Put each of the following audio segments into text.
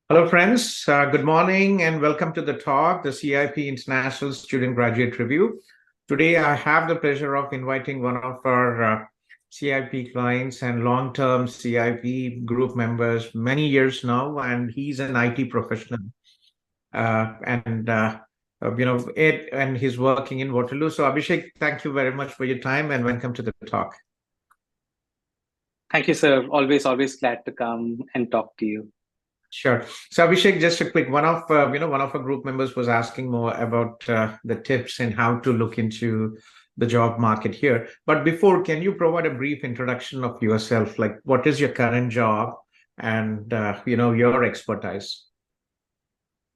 Hello, friends. Good morning and welcome to the talk, the CIP International Student Graduate Review. Today, I have the pleasure of inviting one of our CIP clients and long-term CIP group members, many years now, and he's an IT professional. And and he's working in Waterloo. So, Abhishek, thank you very much for your time and welcome to the talk. Thank you, sir. Always glad to come and talk to you. Sure. So Abhishek, just a quick one of one of our group members was asking more about the tips and how to look into the job market here. But before, can you provide a brief introduction of yourself? Like, what is your current job and your expertise?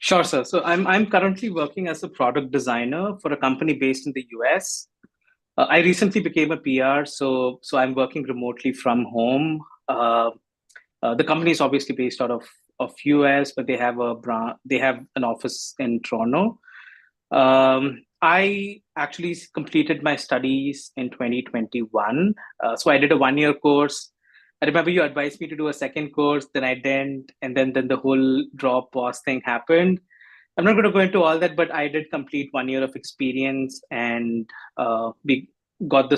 Sure, sir. So I'm currently working as a product designer for a company based in the US. I recently became a PR, so I'm working remotely from home. The company is obviously based out of US, but they have an office in Toronto. I actually completed my studies in 2021. So I did a 1 year course. I remember you advised me to do a second course, then I didn't, and then the whole drop pause thing happened. I'm not going to go into all that, but I did complete 1 year of experience, and we got the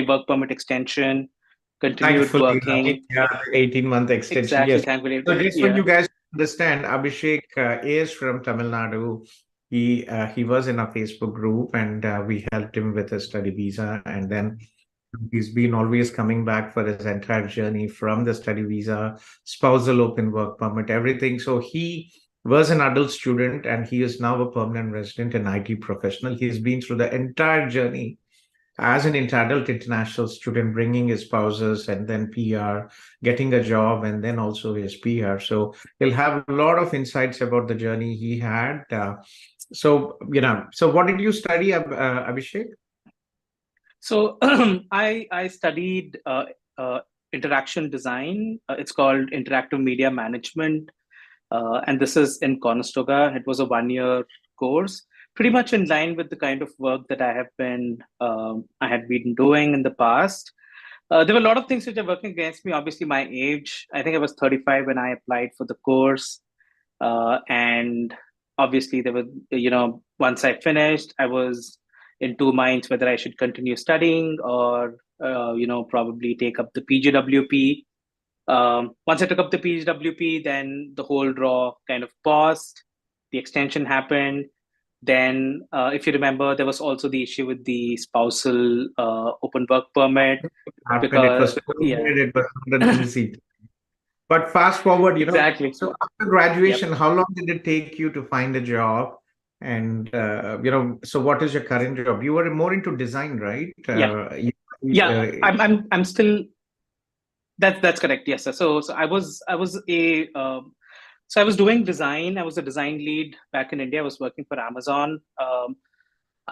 work permit extension, continued Thankfully, working. yeah, 18-month extension. Exactly, Yes. thankfully. So just for Yeah. you guys to understand, Abhishek is from Tamil Nadu. He was in a Facebook group and we helped him with a study visa, and then he's been always coming back for his entire journey from the study visa, spousal open work permit, everything. So he was an adult student and he is now a permanent resident and IT professional. He's been through the entire journey as an adult international student, bringing his spouses and then PR, getting a job, and then also his PR. So he'll have a lot of insights about the journey he had. So what did you study, Abhishek? So I studied interaction design. It's called interactive media management, and this is in Conestoga. It was a 1 year course, pretty much in line with the kind of work that I had been doing in the past. There were a lot of things which are working against me. Obviously, my age. I think I was 35 when I applied for the course, and obviously there were, once I finished, I was in two minds whether I should continue studying or probably take up the PGWP. Once I took up the PGWP, then the whole draw kind of paused. The extension happened. Then, if you remember, there was also the issue with the spousal open work permit Happened. It was because, yeah, COVID, it was not an easy. But fast forward, exactly. so after Yep. graduation, how long did it take you to find a job? And so what is your current job? You were more into design, right? Yeah. Yeah. I'm still. That's correct. Yes, sir. So I was doing design. I was a design lead back in India. I was working for Amazon.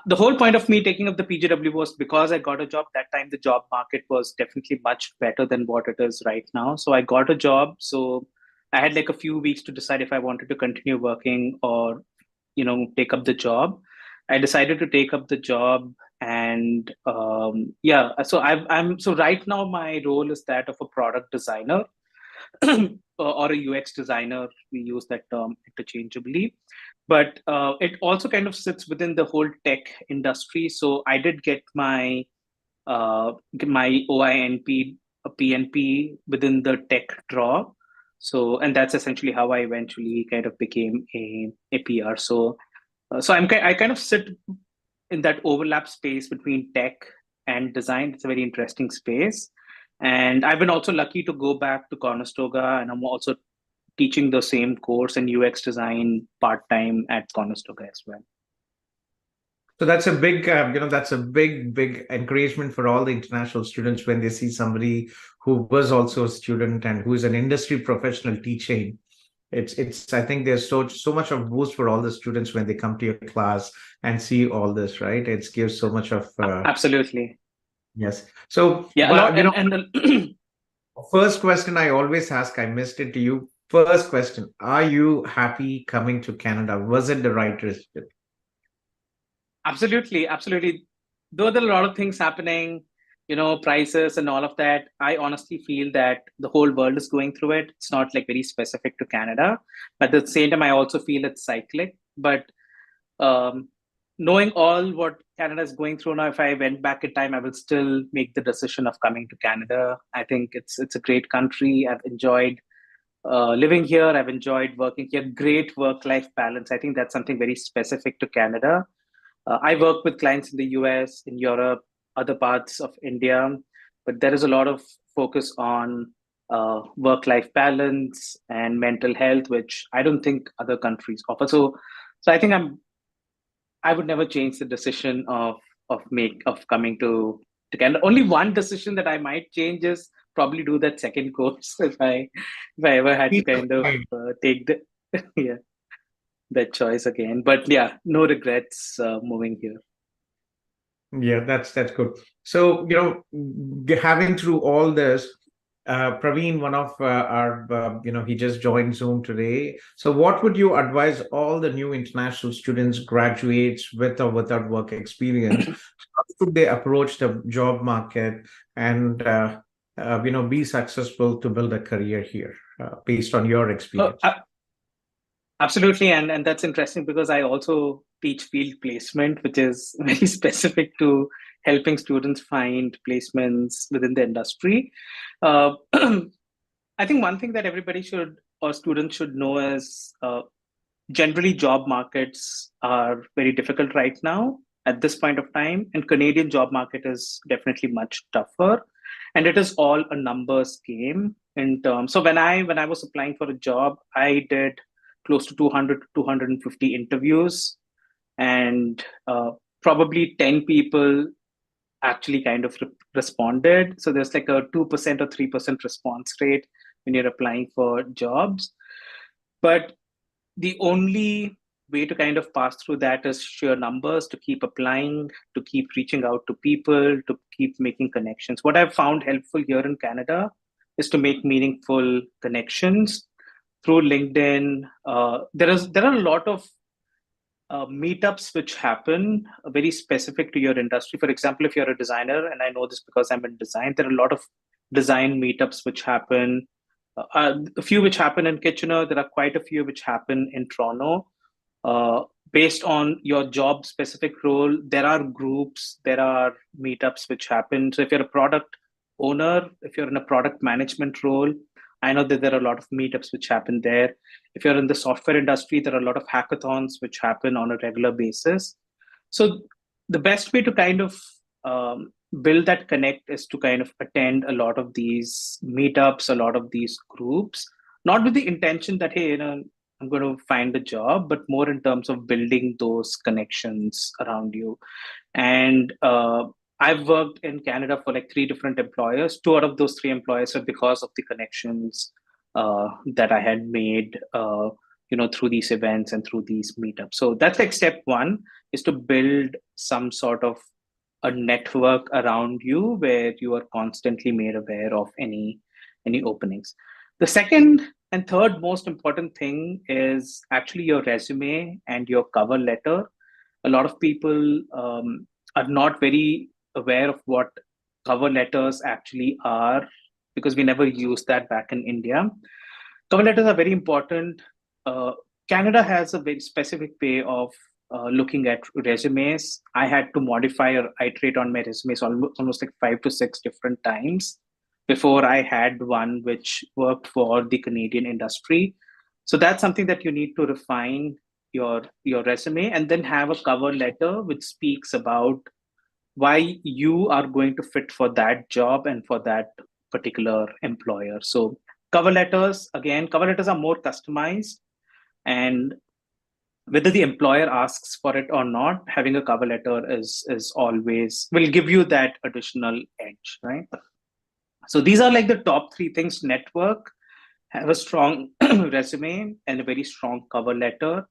The whole point of me taking up the PGW was because I got a job. That time the job market was definitely much better than what it is right now. So I got a job. So I had like a few weeks to decide if I wanted to continue working or take up the job. I decided to take up the job, and yeah. So I'm so right now my role is that of a product designer or a UX designer. We use that term interchangeably, but it also kind of sits within the whole tech industry. So I did get my OINP, a PNP within the tech draw. So, and that's essentially how I eventually kind of became a PR. So I kind of sit in that overlap space between tech and design. It's a very interesting space. And I've been also lucky to go back to Conestoga, and I'm also teaching the same course in UX design part time at Conestoga as well. So that's a big, that's a big encouragement for all the international students when they see somebody who was also a student and who is an industry professional teaching. It's. I think there's so much of boost for all the students when they come to your class and see all this, right? It gives so much of Absolutely. yes. So, Yeah, a but lot. And first question I always ask, I missed it to you. First question: are you happy coming to Canada? Was it the right decision? absolutely, absolutely. Though there are a lot of things happening, prices and all of that, I honestly feel that the whole world is going through it. It's not like very specific to Canada, but at the same time, I also feel it's cyclic. But um, knowing all what Canada is going through now, if I went back in time, I will still make the decision of coming to Canada. I think it's a great country. I've enjoyed living here. I've enjoyed working here. Great work-life balance. I think that's something very specific to Canada. I work with clients in the US, in Europe, other parts of India, but there is a lot of focus on work-life balance and mental health, which I don't think other countries offer. So I think I would never change the decision of coming to Canada. Only one decision that I might change is probably do that second course if I ever had to kind of take the yeah that choice again. But yeah, no regrets moving here. Yeah, that's good. So, having through all this, Praveen, one of our, he just joined Zoom today. So, what would you advise all the new international students, graduates with or without work experience? How should they approach the job market and, be successful to build a career here, based on your Oh, experience? absolutely, and that's interesting because I also teach field placement, which is very specific to helping students find placements within the industry. Uh, I think one thing that everybody should or students should know is generally job markets are very difficult right now at this point of time, and Canadian job market is definitely much tougher, and it is all a numbers game in terms. So when I was applying for a job, I did close to 200 to 250 interviews, and probably 10 people actually kind of responded. So there's like a 2% or 3% response rate when you're applying for jobs. But the only way to kind of pass through that is sheer numbers, to keep applying, to keep reaching out to people, to keep making connections. What I've found helpful here in Canada is to make meaningful connections through LinkedIn. There are a lot of meetups which happen very specific to your industry. For example, if you're a designer, and I know this because I'm in design, there are a lot of design meetups which happen. A few which happen in Kitchener. There are quite a few which happen in Toronto. Uh, Based on your job specific role, there are groups, there are meetups which happen. So if you're a product owner, if you're in a product management role, I know that there are a lot of meetups which happen there. If you're in the software industry, there are a lot of hackathons which happen on a regular basis. So the best way to kind of build that connect is to kind of attend a lot of these meetups, a lot of these groups, not with the intention that, hey, I'm going to find a job, but more in terms of building those connections around you. And I've worked in Canada for like three different employers. Two out of those three employers are because of the connections that I had made, through these events and through these meetups. So that's like step one, is to build some sort of a network around you where you are constantly made aware of any openings. The second and third most important thing is actually your resume and your cover letter. A lot of people are not very aware of what cover letters actually are, because we never used that back in India. Cover letters are very important. Uh, Canada has a very specific way of looking at resumes. I had to modify or iterate on my resumes almost like 5 to 6 different times before I had one which worked for the Canadian industry. So that's something that you need to refine your resume, and then have a cover letter which speaks about why you are going to fit for that job and for that particular employer. So cover letters are more customized, and whether the employer asks for it or not, having a cover letter is always will give you that additional edge, right? So these are like the top three things: network, have a strong resume, and a very strong cover letter.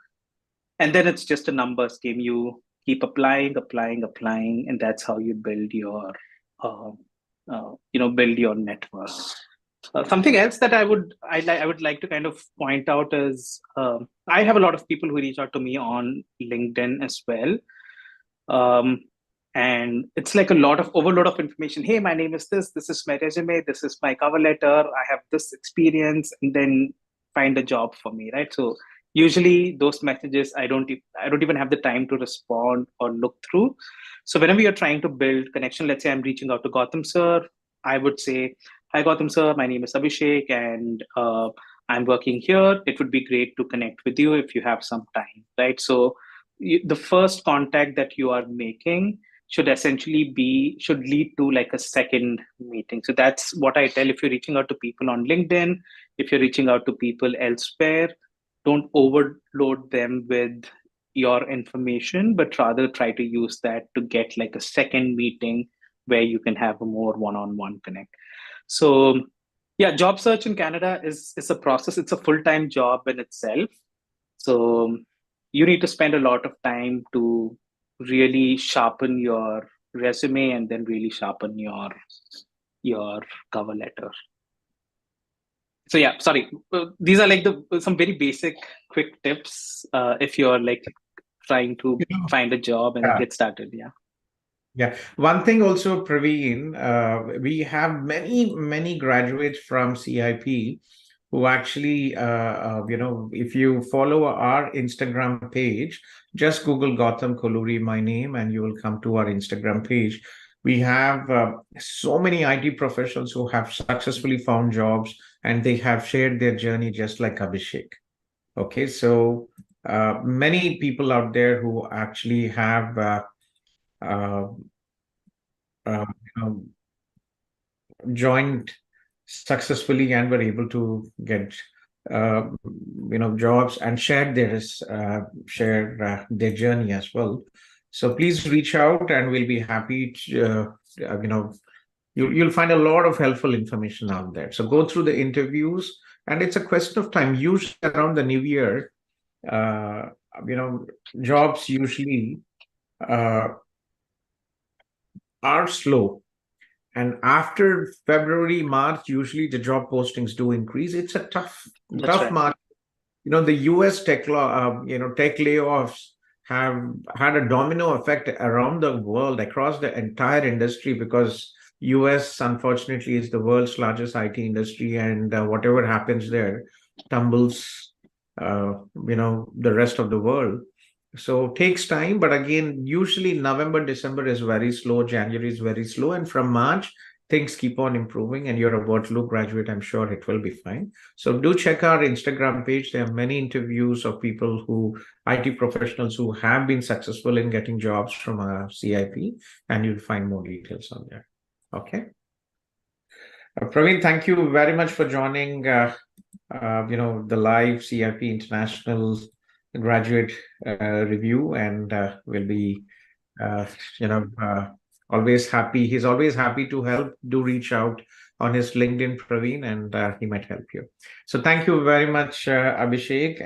And then it's just a numbers game. You keep applying, and that's how you build your uh, build your network. Something else that I would like to kind of point out is, I have a lot of people who reach out to me on LinkedIn as well. um, and it's like a lot of overload of information. Hey, my name is this is my resume, this is my cover letter, I have this experience, and then find a job for me, right? So usually those messages I don't even have the time to respond or look through. So whenever you're trying to build connection, let's say I'm reaching out to Gautham sir, I would say, hi Gautham sir, my name is Abhishek, and I'm working here. It would be great to connect with you if you have some time, right? So the first contact that you are making should essentially should lead to like a second meeting. So that's what I tell. If you're reaching out to people on LinkedIn, if you're reaching out to people elsewhere, don't overload them with your information, but rather try to use that to get like a second meeting where you can have a more one-on-one connect. So yeah, job search in Canada is a process. It's a full-time job in itself. So you need to spend a lot of time to really sharpen your resume and then really sharpen your cover letter. So yeah, sorry. These are like some very basic quick tips if you're like trying to find a job and get started. Yeah. Yeah. One thing also, Praveen, we have many graduates from CIP who actually, if you follow our Instagram page, just Google Gautham Kolluri, my name, and you will come to our Instagram page. We have so many IT professionals who have successfully found jobs, and they have shared their journey just like Abhishek. Okay, so many people out there who actually have uh, uh, you know, joined successfully and were able to get jobs and shared their journey as well. So please reach out, and we'll be happy to you'll find a lot of helpful information out there. So go through the interviews, and it's a question of time. Usually around the new year, uh, you know, jobs usually uh, are slow. And after February, March, usually the job postings do increase. It's a tough Right. market. The US tech tech layoffs have had a domino effect around the world, across the entire industry, because US, unfortunately, is the world's largest IT industry, and whatever happens there tumbles, the rest of the world. So it takes time, but again, usually November, December is very slow, January is very slow, and from March, things keep on improving, and you're a Waterloo graduate, I'm sure it will be fine. So do check our Instagram page. There are many interviews of people IT professionals who have been successful in getting jobs from a CIP, and you'll find more details on there. Okay. Praveen, thank you very much for joining, the live CIP International graduate review, and we'll be, always happy. He's always happy to help. Do reach out on his LinkedIn, Praveen, and he might help you. So thank you very much, Abhishek.